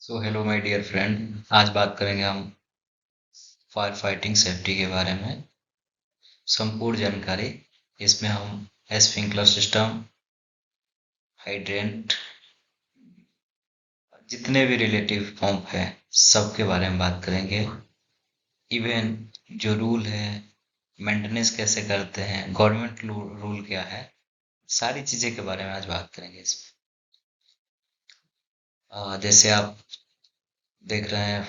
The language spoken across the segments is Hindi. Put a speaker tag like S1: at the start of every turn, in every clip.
S1: So hello my dear friend, आज बात करेंगे हम फायर फाइटिंग सेफ्टी के बारे में। संपूर्ण जानकारी इसमें हम स्प्रिंकलर सिस्टम, हाइड्रेंट, जितने भी रिलेटिव पंप है सबके बारे में बात करेंगे। इवन जो रूल है, मेंटेनेंस कैसे करते हैं, गवर्नमेंट रूल क्या है, सारी चीज़ें के बारे में आज बात करेंगे इसमें। जैसे आप देख रहे हैं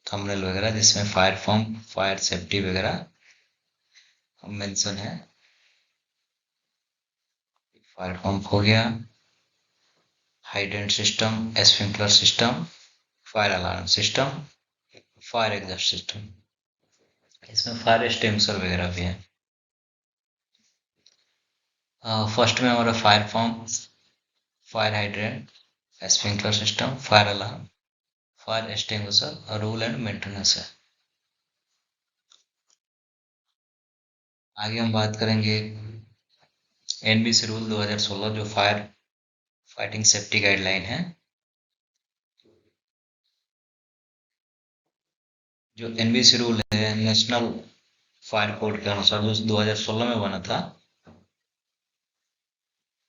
S1: थंबनेल वगैरह जिसमें फायर पंप, फायर सेफ्टी वगैरह मेंशन है। फायर पंप हो गया, hydrant system, sprinkler system, fire alarm system, fire exhaust system. इसमें फायर एक्सटिंग्विशर वगैरह भी है। फर्स्ट में हमारा fire pump, fire hydrant, sprinkler system, fire alarm, fire extinguisher, rule and maintenance है। आगे हम बात करेंगे एनबीसी रूल 2016 जो फायर फाइटिंग सेफ्टी गाइडलाइन है। जो एनबीसी रूल है नेशनल फायर कोड के अनुसार जो 2016 में बना था,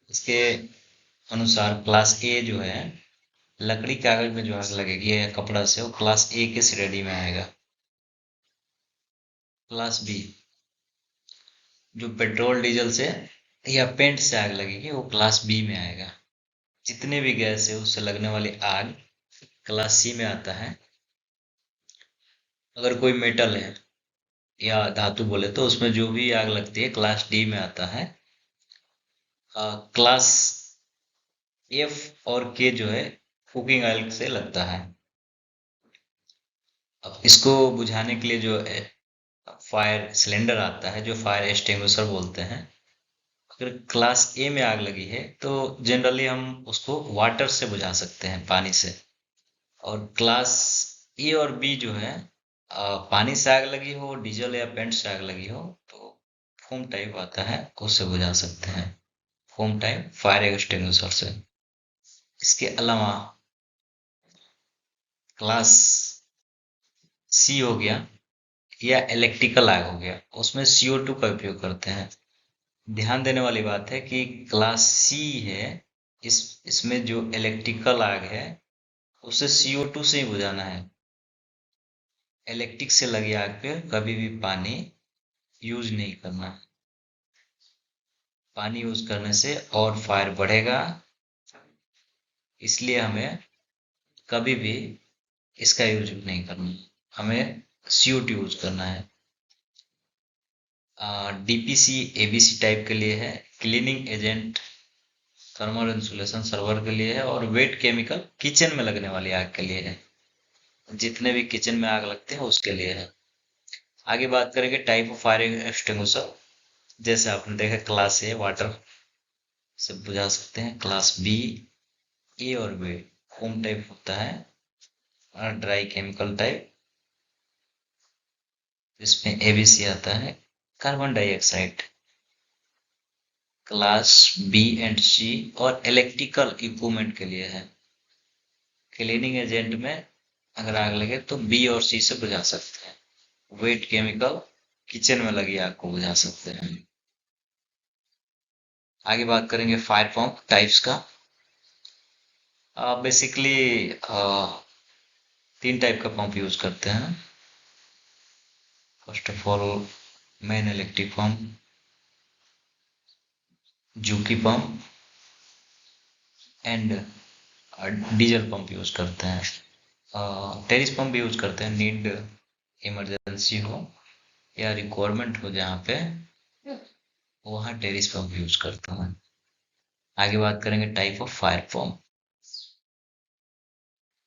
S1: इसके अनुसार क्लास ए जो है, लकड़ी कागज में जो आग लगेगी या कपड़ा से, वो क्लास ए के श्रेणी में आएगा। क्लास बी जो पेट्रोल डीजल से या पेंट से आग लगेगी वो क्लास बी में आएगा। जितने भी गैस है उससे लगने वाली आग क्लास सी में आता है। अगर कोई मेटल है या धातु बोले तो उसमें जो भी आग लगती है क्लास डी में आता है। क्लास एफ और के जो है कुकिंग ऑयल से लगता है। अब इसको बुझाने के लिए जो फायर सिलेंडर आता है, जो फायर एक्सटिंग्विशर बोलते हैं, अगर क्लास ए में आग लगी है तो जनरली हम उसको वाटर से बुझा सकते हैं, पानी से। और क्लास ए और बी जो है, पानी से आग लगी हो, डीजल या पेंट से आग लगी हो तो फोम टाइप आता है, उससे बुझा सकते हैं, फोम टाइप फायर एक्सटिंग्विशर से। इसके अलावा क्लास सी हो गया या इलेक्ट्रिकल आग हो गया, उसमें CO2 का उपयोग करते हैं। ध्यान देने वाली बात है कि क्लास सी है, इसमें जो इलेक्ट्रिकल आग है उसे CO2 से ही बुझाना है। इलेक्ट्रिक से लगी आग पे कभी भी पानी यूज नहीं करना है। पानी यूज करने से और फायर बढ़ेगा, इसलिए हमें कभी भी इसका यूज नहीं करना, हमें CO2 यूज करना है। DPC ABC टाइप के लिए है, cleaning agent thermal insulation server के लिए है, और वेट केमिकल किचन में लगने वाली आग के लिए है। जितने भी किचन में आग लगते हैं उसके लिए है। आगे बात करेंगे टाइप ऑफ फायर एक्सटिंग्विशर। जैसे आपने देखा क्लास ए वाटर से बुझा सकते हैं, क्लास बी ए और बी फोम टाइप होता है, और ड्राई केमिकल टाइप, इसमें ABC आता है, carbon dioxide. Class B and C और इलेक्ट्रिकल इक्विपमेंट के लिए है। क्लीनिंग एजेंट में अगर आग लगे तो बी और सी से बुझा सकते हैं। वेट केमिकल किचन में लगी आग को बुझा सकते हैं। आगे बात करेंगे फायर पंप टाइप्स का। बेसिकली तीन टाइप का पंप यूज करते हैं। First of all main electric pump, jockey pump and diesel pump use करते हैं। टेरिस पंप भी यूज करते हैं, नीड इमरजेंसी हो या रिक्वायरमेंट हो जहाँ पे, वहाँ टेरिस पंप यूज करते हैं। आगे बात करेंगे टाइप ऑफ फायर पंप,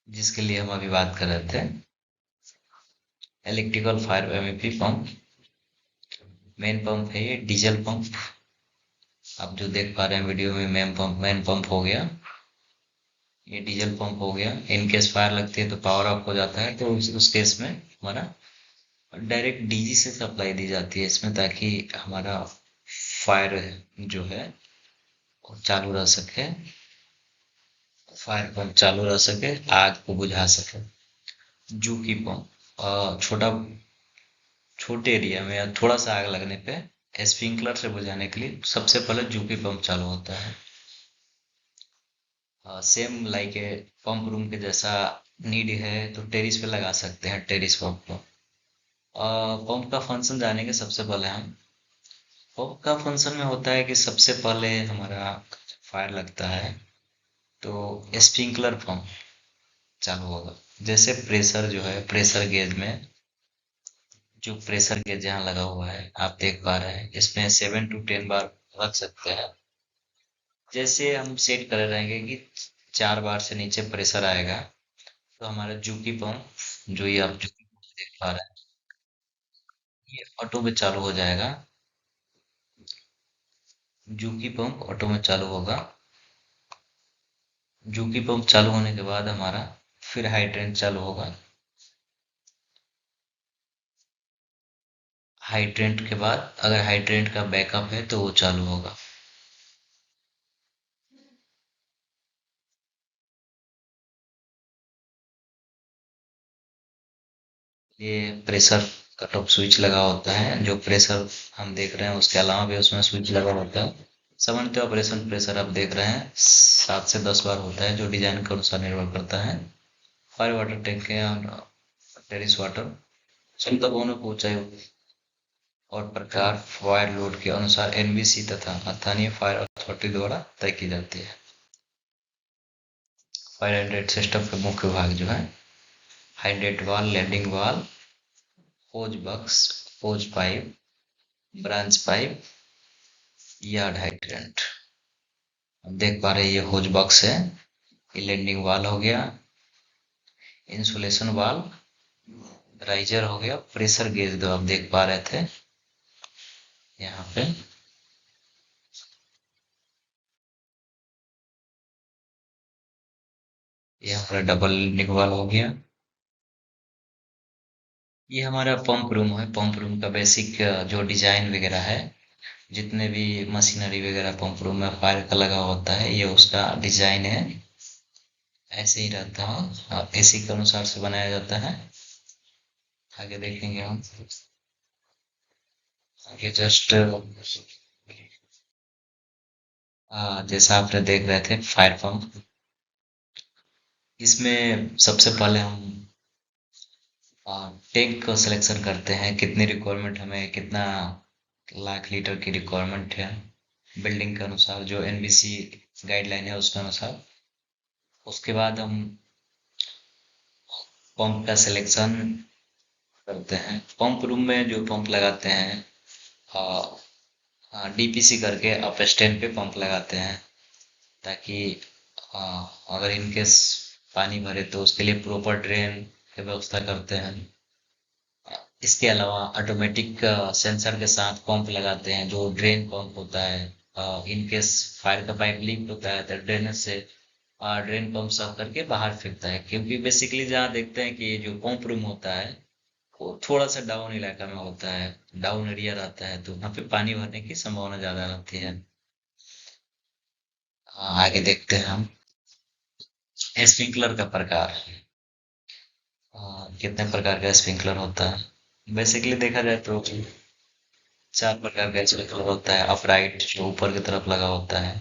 S1: जिसके लिए हम अभी बात कर रहे थे। Electrical fire MEP pump, main pump है ये डीजल पंप। आप जो देख पा रहे हैं वीडियो में मेन पंप हो गया, ये डीजल पंप हो गया। इन केस फायर लगती है तो पावर ऑफ हो जाता है, तो उस केस में हमारा डायरेक्ट DG से सप्लाई दी जाती है इसमें, ताकि हमारा फायर जो है वो चालू रह सके फायर पंप चालू रह सके, आग को बुझा सके। जूकी पंप छोटा छोटे एरिया में या थोड़ा सा आग लगने पे स्प्रिंकलर से बुझाने के लिए सबसे पहले जूकी पंप चालू होता है। Same like a pump room के जैसा नीड है तो टेरिस पे लगा सकते हैं टेरिस पंप को। पंप का फंक्शन जानेंगे सबसे पहले हम। पंप का फंक्शन में होता है कि सबसे पहले हमारा फायर लगता है तो स्प्रिंकलर पंप चालू होगा। जैसे प्रेशर जो है प्रेशर गेज में, जो प्रेशर गेज यहाँ लगा हुआ है आप देख पा रहे हैं, इसमें 7 to 10 बार रख सकते हैं। जैसे हम सेट कर रहेंगे कि 4 बार से नीचे प्रेशर आएगा तो हमारा जूकी पंप, जो ये आप जूकी पंप देख पा रहे हैं, ये ऑटो में चालू हो जाएगा। जूकी पंप ऑटो में चालू होगा। जूकी पंप चालू होने के बाद हमारा फिर हाइड्रेंट चालू होगा। हाइड्रेंट के बाद अगर हाइड्रेंट का बैकअप है तो वो चालू होगा। ये प्रेशर कट ऑफ स्विच लगा होता है। जो प्रेशर हम देख रहे हैं उसके अलावा भी उसमें स्विच लगा होता है। सामान्यतः ऑपरेशन प्रेशर आप देख रहे हैं 7 से 10 बार होता है, जो डिजाइन के अनुसार निर्भर करता है। फायर वाटर टैंक के और टेरिस वाटर क्षमता दोनों को ऊंचाई और प्रकार फायर लोड के अनुसार एनबीसी तथा स्थानीय फायर अथॉरिटी द्वारा तय की जाती है। फायर हाइड्रेंट सिस्टम के मुख्य भाग जो है hydrant valve, landing valve, hose box, hose pipe, branch pipe, yard hydrant. हम देख पा रहे हैं ये होज बक्स है, ये लैंडिंग वाल हो गया, इंसुलेशन वाल, राइजर हो गया, प्रेशर गेज जो आप देख पा रहे थे यहाँ पे, ये हमारा डबल लैंडिंग वाल हो गया। ये हमारा पंप रूम है। पंप रूम का बेसिक जो डिजाइन वगैरह है, जितने भी मशीनरी वगैरह पंप रूम में फायर का लगा होता है, ये उसका डिजाइन है। ऐसे ही रहता है, एसी के अनुसार से बनाया जाता है। आगे देखेंगे हम। आगे जस्ट जैसा आपने देख रहे थे फायर पंप, इसमें सबसे पहले हम टैंक को सिलेक्शन करते हैं, कितनी रिक्वायरमेंट हमें, कितना लाख लीटर की रिक्वायरमेंट है बिल्डिंग के अनुसार, जो एनबीसी गाइडलाइन है उसके अनुसार। उसके बाद हम पंप का सिलेक्शन करते हैं। पंप रूम में जो पंप लगाते हैं डीपीसी करके अप स्टैंड पे पंप लगाते हैं, ताकि अगर इनकेस पानी भरे तो उसके लिए प्रॉपर ड्रेन की व्यवस्था करते हैं। इसके अलावा ऑटोमेटिक सेंसर के साथ पंप लगाते हैं, जो ड्रेन पंप होता है। इनकेस फायर का पाइप लीक होता है तो ड्रेनेज से ड्रेन पंप साफ करके बाहर फेंकता है। क्योंकि बेसिकली जहाँ देखते हैं कि ये जो पंप रूम होता है वो थोड़ा सा डाउन इलाका में होता है, डाउन एरिया रहता है, तो वहाँ पे पानी भरने की संभावना ज्यादा रहती है। आगे देखते हैं हम स्प्रिंकलर का प्रकार। कितने प्रकार का स्प्रिंकलर होता है। बेसिकली देखा जाए तो 4 प्रकार का स्प्रिंकलर होता है। अपराइट जो ऊपर की तरफ लगा होता है,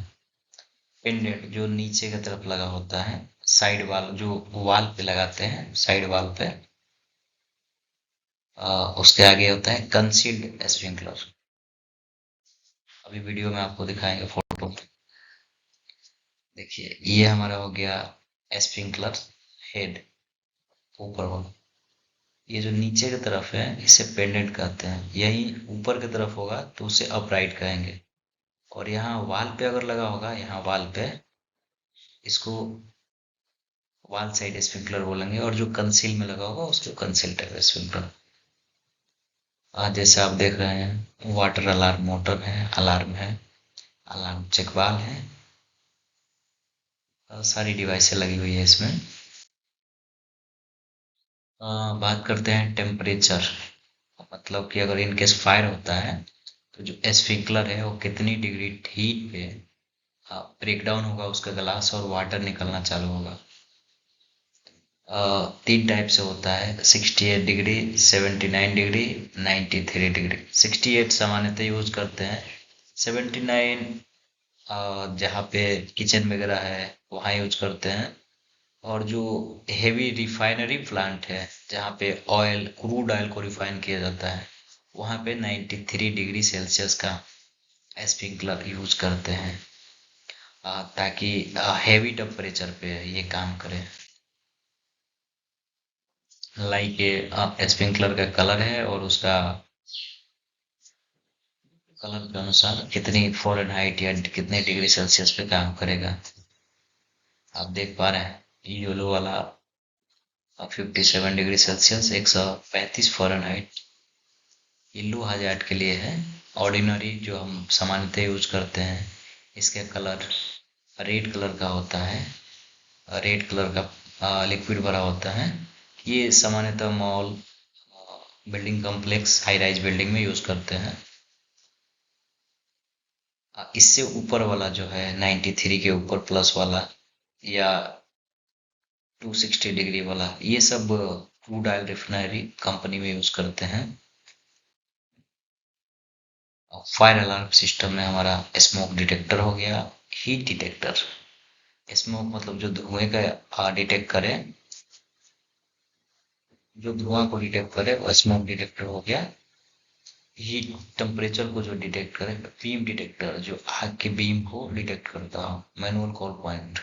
S1: पेंडेंट जो नीचे की तरफ लगा होता है, साइड वाल जो वाल पे लगाते हैं साइड वाल पे, उसके आगे होता है कंसील्ड स्प्रिंकलर। अभी वीडियो में आपको दिखाएंगे फोटो में। देखिए ये हमारा हो गया स्प्रिंकलर हेड, ऊपर वाला। ये जो नीचे की तरफ है इसे पेंडेंट कहते हैं। यही ऊपर की तरफ होगा तो उसे अपराइट कहेंगे। और यहाँ वाल पे अगर लगा होगा, यहाँ वाल पे, इसको वाल साइड स्प्रिंकलर बोलेंगे। और जो कंसील में लगा होगा उसको कंसील टाइप स्प्रिंकलर। आज जैसे आप देख रहे हैं वाटर अलार्म मोटर है, अलार्म है, अलार्म चेक वाल है, सारी डिवाइसें लगी हुई है इसमें। बात करते हैं टेम्परेचर। मतलब कि अगर इनकेस फायर होता है तो जो स्प्रिंकलर है वो कितनी डिग्री हीट पे ब्रेक डाउन होगा उसका ग्लास और वाटर निकलना चालू होगा। 3 टाइप से होता है, 68 डिग्री, 79 डिग्री, 93 डिग्री। 68 सामान्यतः यूज करते हैं, 79 जहाँ पे किचन वगैरह है वहाँ यूज करते हैं, और जो हेवी रिफाइनरी प्लांट है जहाँ पे ऑयल, क्रूड ऑयल को रिफाइन किया जाता है, वहाँ पे 93 डिग्री सेल्सियस का स्प्रिंकलर यूज करते हैं, ताकि हेवी टेम्परेचर पे ये काम करे। लाइक स्प्रिंकलर का कलर है और उसका कलर के अनुसार कितनी फ़ारेनहाइट या कितने डिग्री सेल्सियस पे काम करेगा। आप देख पा रहे हैं येलो वाला 57 डिग्री सेल्सियस, 135 फ़ारेनहाइट, ये लो हजार्ड के लिए है। ऑर्डिनरी जो हम सामान्यतः यूज करते हैं, इसका कलर रेड कलर का होता है, रेड कलर का लिक्विड भरा होता है। ये सामान्यतः mall, building complex, high rise building में यूज करते हैं। इससे ऊपर वाला जो है 93 के ऊपर प्लस वाला या 260 डिग्री वाला, ये सब क्रूड ऑयल रिफाइनरी कंपनी में यूज करते हैं। फायर अलार्म सिस्टम में हमारा स्मोक डिटेक्टर हो गया, हीट डिटेक्टर। स्मोक मतलब जो धुएं का डिटेक्ट करे, जो धुआं को डिटेक्ट करे वो स्मोक डिटेक्टर हो गया। हीट टेम्परेचर को जो डिटेक्ट करे, बीम डिटेक्टर, जो आग के बीम को डिटेक्ट करता हो, manual call point.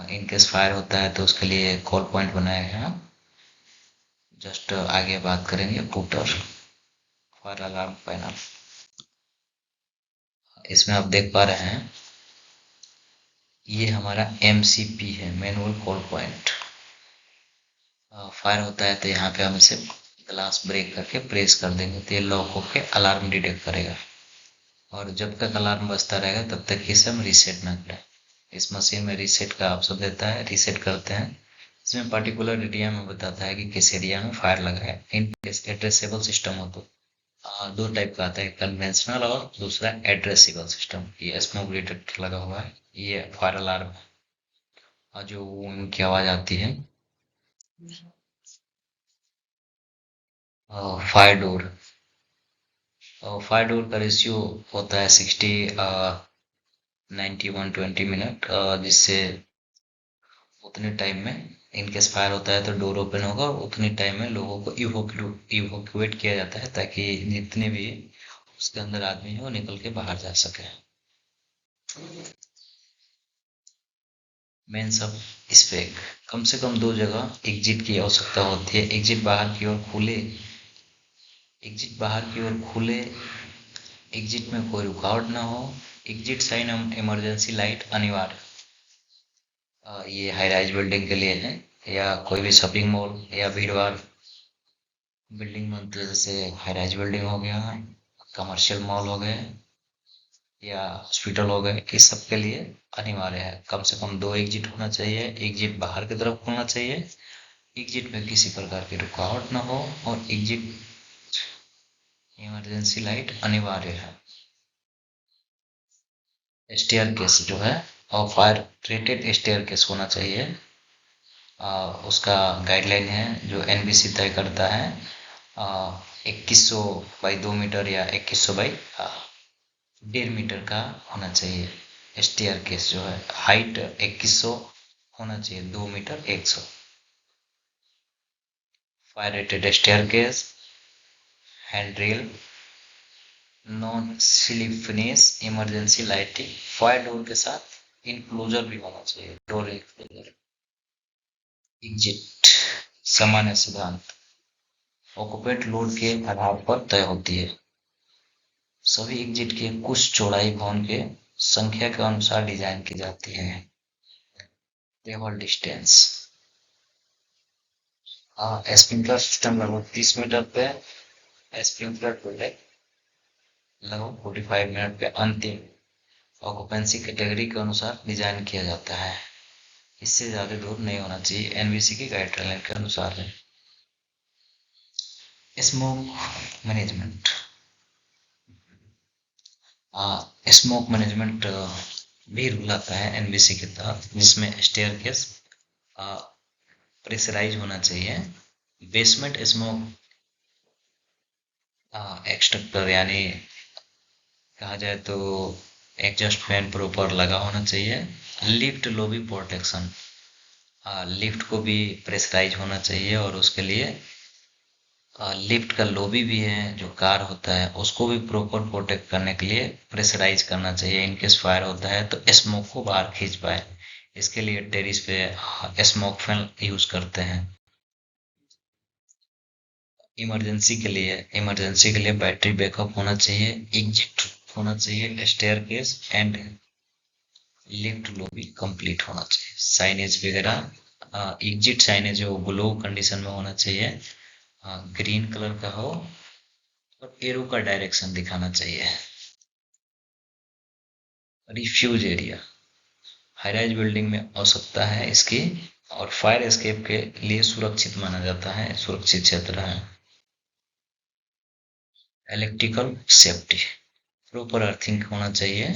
S1: In case fire होता है तो उसके लिए कॉल पॉइंट बनाया है। जस्ट आगे बात करेंगे रूटर, फायर अलार्म पैनल। इसमें आप देख पा रहे हैं ये हमारा MCP है, मैनुअल कॉल पॉइंट। फायर होता है तो यहाँ पे हम इसे ग्लास ब्रेक करके प्रेस कर देंगे तो ये लॉक होके अलार्म डिटेक्ट करेगा, और जब तक अलार्म बजता रहेगा तब तक इसे हम रीसेट ना करें। इस मशीन में रीसेट का ऑप्शन देता है, रीसेट करते हैं। इसमें पर्टिकुलर एरिया में बताता है कि किस एरिया में फायर लगा है। इन एड्रेसेबल सिस्टम हो तो दो टाइप का आता है, कन्वेंशनल और दूसरा एड्रेसेबल सिस्टम। ये स्मोक डिटेक्टर लगा हुआ है, ये फायर अलार्म है, और जो उनकी आवाज आती है। फायर डोर, फायर डोर का रेशियो होता है 60, 90, 120 मिनट, जिससे उतने टाइम में इनकेस फायर होता है तो डोर ओपन होगा और उतने टाइम में लोगों को इवोक्यूएट किया जाता है, ताकि जितने भी उसके अंदर आदमी है वो निकल के बाहर जा सके। मेन सब स्पेक, कम से कम 2 जगह एग्जिट की आवश्यकता होती है। एग्जिट बाहर की ओर खुले, एग्जिट बाहर की ओर खुले, एग्जिट में कोई रुकावट ना हो, एग्जिट साइन, इमरजेंसी लाइट अनिवार्य। ये हाई राइज बिल्डिंग के लिए है, या कोई भी शॉपिंग मॉल या भीड़ भाड़ बिल्डिंग बनती है, जैसे हाई राइज बिल्डिंग हो गया, कमर्शियल मॉल हो गए या हॉस्पिटल हो गए, इस सब के लिए अनिवार्य है कम से कम 2 एग्जिट होना चाहिए। एग्जिट बाहर की तरफ खुलना चाहिए, एग्जिट में किसी प्रकार की रुकावट ना हो, और एग्जिट इमरजेंसी लाइट अनिवार्य है। स्टेयर केस जो है, और फायर रेटेड स्टेयर केस होना चाहिए। उसका गाइडलाइन है जो NBC तय करता है, 2100 बाई 2 मीटर या 2100 बाई 1.5 मीटर का होना चाहिए। स्टेयर केस जो है हाइट 2100 होना चाहिए, 2 metre 100। Fire rated staircase, hand rail, non slip finish, emergency lighting, fire door के साथ इनक्लोजर भी होना चाहिए, डोर इनक्लोजर। एग्जिट सामान्य सिद्धांत ऑक्यूपेंट लोड के आधार पर तय होती है। सभी एग्जिट की कुछ चौड़ाई भवन के संख्या के अनुसार डिजाइन की जाती है। टेबल डिस्टेंस, स्प्रिंकलर सिस्टम लगभग 30 मीटर पे, स्प्रिंकलर टूलेट लगभग 45 मिनट पे। अंतिम ऑक्यूपेंसी कैटेगरी के अनुसार डिजाइन किया जाता है, इससे ज्यादा दूर नहीं होना चाहिए, NBC की गाइडलाइन के अनुसार है। स्मोक मैनेजमेंट, स्मोक मैनेजमेंट भी रूल आता है एनबीसी के तहत, जिसमें स्टेयरकेस प्रेशराइज होना चाहिए, बेसमेंट स्मोक एक्सट्रैक्टर यानी कहा जाए तो एग्जॉस्ट फैन प्रॉपर लगा होना चाहिए, लिफ्ट लॉबी प्रोटेक्शन, लिफ्ट को भी प्रेशराइज होना चाहिए और उसके लिए लिफ्ट का लॉबी भी है जो कार होता है उसको भी प्रॉपर प्रोटेक्ट करने के लिए प्रेशराइज करना चाहिए, इनकेस फायर होता है तो स्मोक को बाहर खींच पाए। इसके लिए टेरिस पे स्मोक फैन यूज करते हैं। इमरजेंसी के लिए बैटरी बैकअप होना चाहिए, एग्जिट होना चाहिए, staircase and lift lobby complete होना चाहिए। साइनेज वगैरह एग्जिट साइनेज हो ग्लो कंडीशन में होना चाहिए, ग्रीन कलर का हो और एरो का डायरेक्शन दिखाना चाहिए। रिफ्यूज एरिया हाईराइज बिल्डिंग में आवश्यकता है इसकी, और फायर एस्केप के लिए सुरक्षित माना जाता है, सुरक्षित क्षेत्र है। इलेक्ट्रिकल सेफ्टी प्रॉपर अर्थिंग होना चाहिए,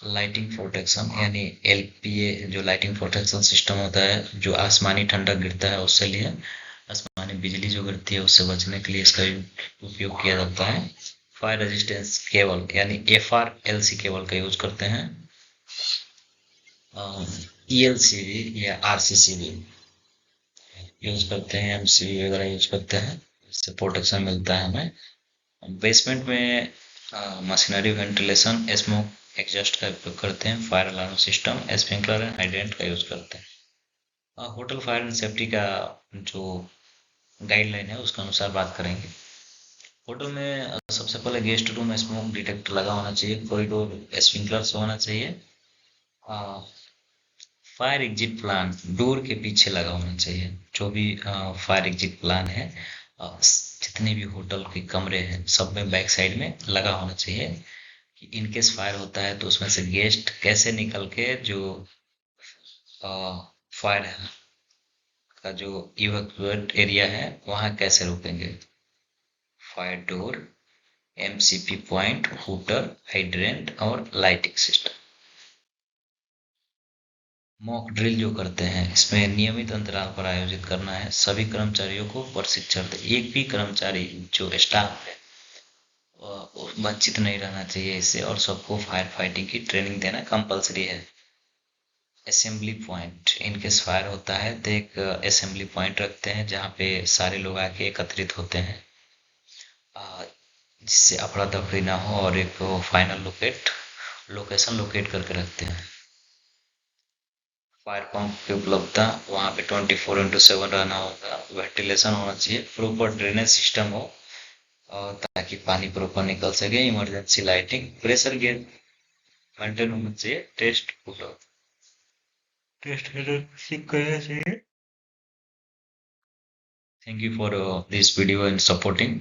S1: लाइटिंग प्रोटेक्शन यानी एलपीए जो लाइटिंग प्रोटेक्शन सिस्टम होता है, जो आसमानी ठंडक गिरता है उससे लिए, आसमानी बिजली जो गिरती है उससे बचने के लिए इसका उपयोग किया जाता है। फायर रेजिस्टेंस केबल यानी एफआरएलसी केबल का यूज करते हैं, ईएलसीबी या आरसीसीबी यूज करते हैं, एमसीबी वगैरह यूज करते हैं, इससे प्रोटेक्शन मिलता है हमें। बेसमेंट में मशीनरी वेंटिलेशन स्मोक एग्जॉस्ट का उपयोग करते हैं, fire alarm system sprinkler and hydrant का यूज करते हैं। होटल फायर एंड सेफ्टी का जो गाइडलाइन है उसके अनुसार बात करेंगे। होटल में सबसे पहले गेस्ट रूम में स्मोक डिटेक्टर लगा होना चाहिए, कॉरिडोर स्प्रिंकलर्स होना चाहिए, फायर एग्जिट प्लान डोर के पीछे लगा होना चाहिए। जो भी फायर एग्जिट प्लान है जितने भी होटल के कमरे हैं सब में बैक साइड में लगा होना चाहिए, कि इनकेस फायर होता है तो उसमें से गेस्ट कैसे निकल के जो फायर का जो इवैक्यूएट एरिया है वहां कैसे रुकेंगे। Fire door, MCP point, hooter, hydrant और लाइटिंग सिस्टम। मॉक ड्रिल जो करते हैं इसमें नियमित अंतराल पर आयोजित करना है, सभी कर्मचारियों को प्रशिक्षण दे, एक भी कर्मचारी जो स्टाफ है वंचित नहीं रहना चाहिए इससे, और सबको फायर फाइटिंग की ट्रेनिंग देना कंपलसरी है। असेंबली पॉइंट इनकेस फायर होता है तो एक असेंबली पॉइंट रखते हैं जहाँ पे सारे लोग आके एकत्रित होते हैं, जिससे अफरा तफरी ना हो, और एक फाइनल लोकेशन लोकेट करके रखते हैं। फायर पंप की उपलब्धता वहाँ पे 24/7 रहना होगा, वेंटिलेशन होना चाहिए, प्रॉपर ड्रेनेज सिस्टम हो और ताकि पानी प्रॉपर निकल सके, emergency lighting, pressure gauge maintain होना चाहिए, टेस्ट चेक करना चाहिए। Thank you for this video and supporting.